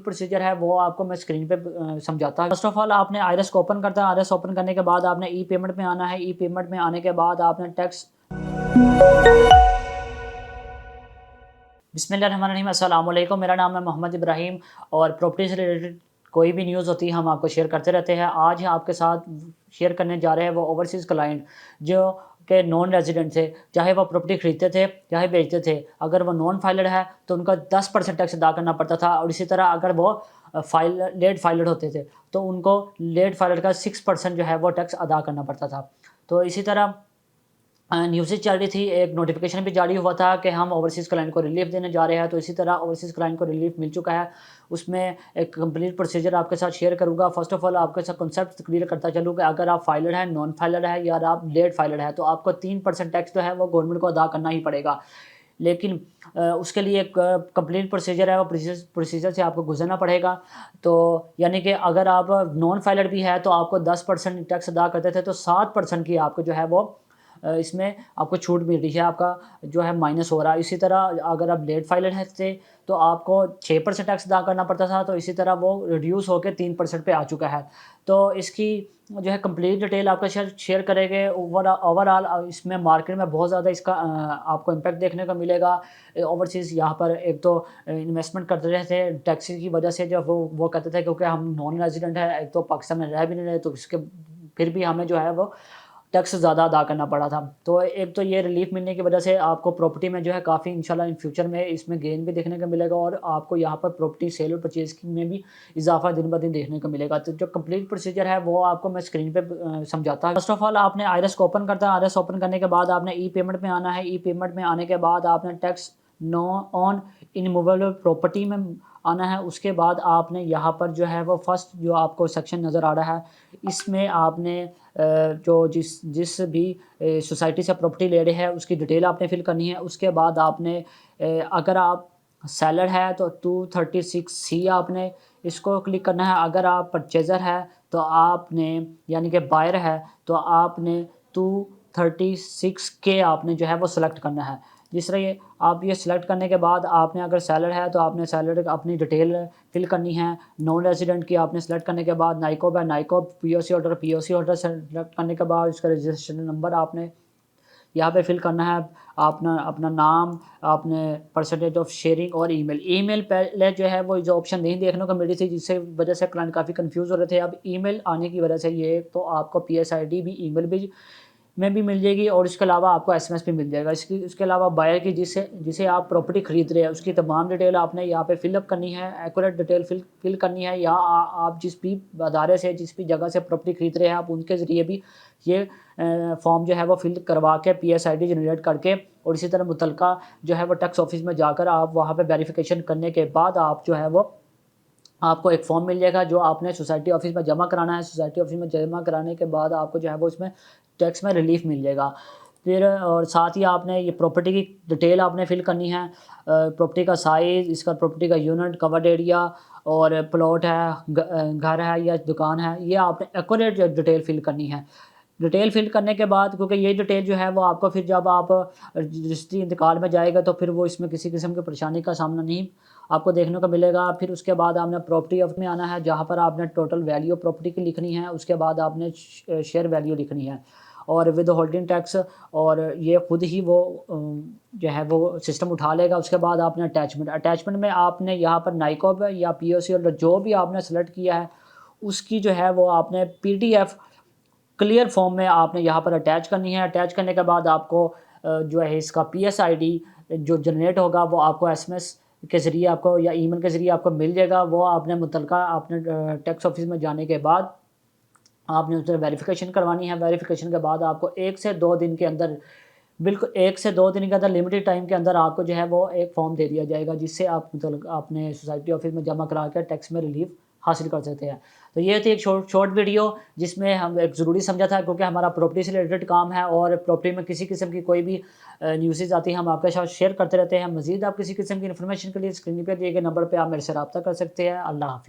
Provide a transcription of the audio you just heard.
Procedure है वो आपको मैं स्क्रीन पे समझाता हूँ। फर्स्ट ऑफ ऑल आपने आईरेस को ओपन करना है। आईरेस ओपन करने के बाद आपने ई पेमेंट में आना है। ई पेमेंट में आने के बाद आपने टैक्स बिस्मिल्लाहिर्रहमानिर्रहीम, अस्सलाम वालेकुम। मेरा नाम है मोहम्मद इब्राहिम और प्रॉपर्टी से रिलेटेड कोई भी न्यूज़ होती है हम आपको शेयर करते रहते हैं। आज आपके साथ शेयर करने जा रहे हैं वो ओवरसीज़ क्लाइंट जो के नॉन रेजिडेंट थे, चाहे वो प्रॉपर्टी खरीदते थे चाहे बेचते थे। अगर वो नॉन फाइलर है तो उनका 10% टैक्स अदा करना पड़ता था, और इसी तरह अगर वो लेट फाइलर होते थे तो उनको लेट फाइलर का 6% जो है वो टैक्स अदा करना पड़ता था। तो इसी तरह न्यूज़ेज चल रही थी, एक नोटिफिकेशन भी जारी हुआ था कि हम ओवरसीज़ क्लाइंट को रिलीफ देने जा रहे हैं। तो इसी तरह ओवरसीज़ क्लाइंट को रिलीफ मिल चुका है। उसमें एक कंप्लीट प्रोसीजर आपके साथ शेयर करूंगा। फर्स्ट ऑफ ऑल आपके साथ कॉन्सेप्ट क्लियर करता चलूँ कि अगर आप फाइलर हैं, नॉन फाइलर है या आप लेट फाइलर है तो आपको 3% टैक्स जो है वो गवर्नमेंट को अदा करना ही पड़ेगा। लेकिन उसके लिए एक कंप्लीट प्रोसीजर है, वो प्रोसीजर से आपको गुजरना पड़ेगा। तो यानी कि अगर आप नॉन फाइलर भी है तो आपको 10% टैक्स अदा करते थे तो 7% की आपको जो है वो इसमें आपको छूट मिल रही है, आपका जो है माइनस हो रहा है। इसी तरह अगर आप लेट फाइलर है थे तो आपको 6% टैक्स अदा करना पड़ता था, तो इसी तरह वो रिड्यूस होकर 3% पे आ चुका है। तो इसकी जो है कंप्लीट डिटेल आपके शेयर करेंगे। ओवरऑल इसमें मार्केट में बहुत ज़्यादा इसका आपको इम्पैक्ट देखने को मिलेगा। ओवरसीज़ यहाँ पर एक तो इन्वेस्टमेंट करते रहे थे टैक्स की वजह से, जब वो कहते थे क्योंकि हम नॉन रेजिडेंट है, एक तो पाकिस्तान में रह भी नहीं रहे, तो इसके फिर भी हमें जो है वो टैक्स ज़्यादा अदा करना पड़ा था। तो एक तो ये रिलीफ मिलने की वजह से आपको प्रॉपर्टी में जो है काफ़ी इंशाल्लाह इन फ्यूचर में इसमें गेन भी देखने को मिलेगा, और आपको यहाँ पर प्रॉपर्टी सेल और परचेज़ में भी इजाफा दिन ब दिन देखने को मिलेगा। तो जो कंप्लीट प्रोसीजर है वो आपको मैं स्क्रीन पे समझाता हूँ। फर्स्ट ऑफ ऑल आपने आईरेस को ओपन करना है। आईरेस ओपन करने के बाद आपने ई पेमेंट में आना है। ई पेमेंट में आने के बाद आपने tax know on immovable property में आना है। उसके बाद आपने यहाँ पर जो है वो फर्स्ट जो आपको सेक्शन नज़र आ रहा है, इसमें आपने जो जिस भी सोसाइटी से प्रॉपर्टी ले रहे हैं उसकी डिटेल आपने फिल करनी है। उसके बाद आपने अगर आप सेलर है तो 236C आपने इसको क्लिक करना है। अगर आप परचेज़र है तो आपने यानी कि बायर है तो आपने 236K आपने जो है वो सिलेक्ट करना है। जिस तरह आप ये सिलेक्ट करने के बाद आपने अगर सेलर है तो आपने सेलर अपनी डिटेल फिल करनी है। नॉन रेजिडेंट की आपने सेलेक्ट करने के बाद नाइकोब है, नाइकोब पीओसी होल्डर सेलेक्ट करने के बाद इसका रजिस्ट्रेशन नंबर आपने यहाँ पे फिल करना है। अपना अपना नाम, आपने परसेंटेज ऑफ शेयरिंग और ईमेल पहले जो है वो जो ऑप्शन नहीं देखने को मिली थी, जिससे वजह से क्लाइंट काफ़ी कंफ्यूज हो रहे थे। अब ईमेल आने की वजह से ये तो आपको PSID भी ईमेल भी में भी मिल जाएगी, और इसके अलावा आपको SMS भी मिल जाएगा। इसके अलावा बायर की जिसे आप प्रॉपर्टी खरीद रहे हैं उसकी तमाम डिटेल आपने यहाँ पे फिलअप करनी है। एक्यूरेट डिटेल फिल करनी है, या आप जिस भी अदारे से जिस भी जगह से प्रॉपर्टी खरीद रहे हैं आप उनके ज़रिए भी ये फॉर्म जो है वो फिल करवा के PSID जनरेट करके, और इसी तरह मुतलका जो है वो टैक्स ऑफिस में जाकर आप वहाँ पर वेरिफिकेशन करने के बाद आप जो है वो आपको एक फॉर्म मिल जाएगा जो आपने सोसाइटी ऑफिस में जमा कराना है। सोसाइटी ऑफिस में जमा कराने के बाद आपको जो है वो इसमें टैक्स में रिलीफ मिल जाएगा। फिर और साथ ही आपने ये प्रॉपर्टी की डिटेल आपने फिल करनी है। प्रॉपर्टी का साइज़, इसका प्रॉपर्टी का यूनिट, कवर्ड एरिया, और प्लॉट है, घर है या दुकान है, ये आपने एक्यूरेट डिटेल फिल करनी है। डिटेल फिल करने के बाद, क्योंकि ये डिटेल जो है वो आपको फिर जब आप रजिस्ट्री इंतकाल में जाएगा तो फिर वो इसमें किसी किस्म की परेशानी का सामना नहीं आपको देखने को मिलेगा। फिर उसके बाद आपने प्रॉपर्टी ऑफ में आना है, जहाँ पर आपने टोटल वैल्यू प्रॉपर्टी की लिखनी है। उसके बाद आपने शेयर वैल्यू लिखनी है और विद होल्डिंग टैक्स, और ये खुद ही वो जो है वो सिस्टम उठा लेगा। उसके बाद आपने अटैचमेंट में आपने यहाँ पर नाइकोब या POC और जो भी आपने सेलेक्ट किया है उसकी जो है वो आपने PDF क्लियर फॉर्म में आपने यहाँ पर अटैच करनी है। अटैच करने के बाद आपको जो है इसका PSID जो जनरेट होगा वो आपको SMS के ज़रिए आपको या ईमेल के ज़रिए आपको मिल जाएगा। वो आपने मुतलका आपने टैक्स ऑफिस में जाने के बाद आपने उससे वेरिफिकेशन करवानी है। वेरिफिकेशन के बाद आपको 1 से 2 दिन के अंदर, बिल्कुल 1 से 2 दिन के अंदर, लिमिटेड टाइम के अंदर आपको जो है वो एक फॉर्म दे दिया जाएगा, जिससे आप मतलब अपने सोसाइटी ऑफिस में जमा करा कर टैक्स में रिलीफ हासिल कर सकते हैं। तो ये थी एक शॉर्ट वीडियो जिसमें हम एक ज़रूरी समझा था, क्योंकि हमारा प्रॉपर्टी से रिलेटेड काम है और प्रॉपर्टी में किसी किस्म की कोई भी न्यूज़ आती है हम आपके साथ शेयर करते रहते हैं। मज़ीद आप किसी किस्म की इन्फॉर्मेशन के लिए स्क्रीन पर दिए गए नंबर पर आप मेरे से रब्ता कर सकते हैं। अल्लाह हाफ़िज़।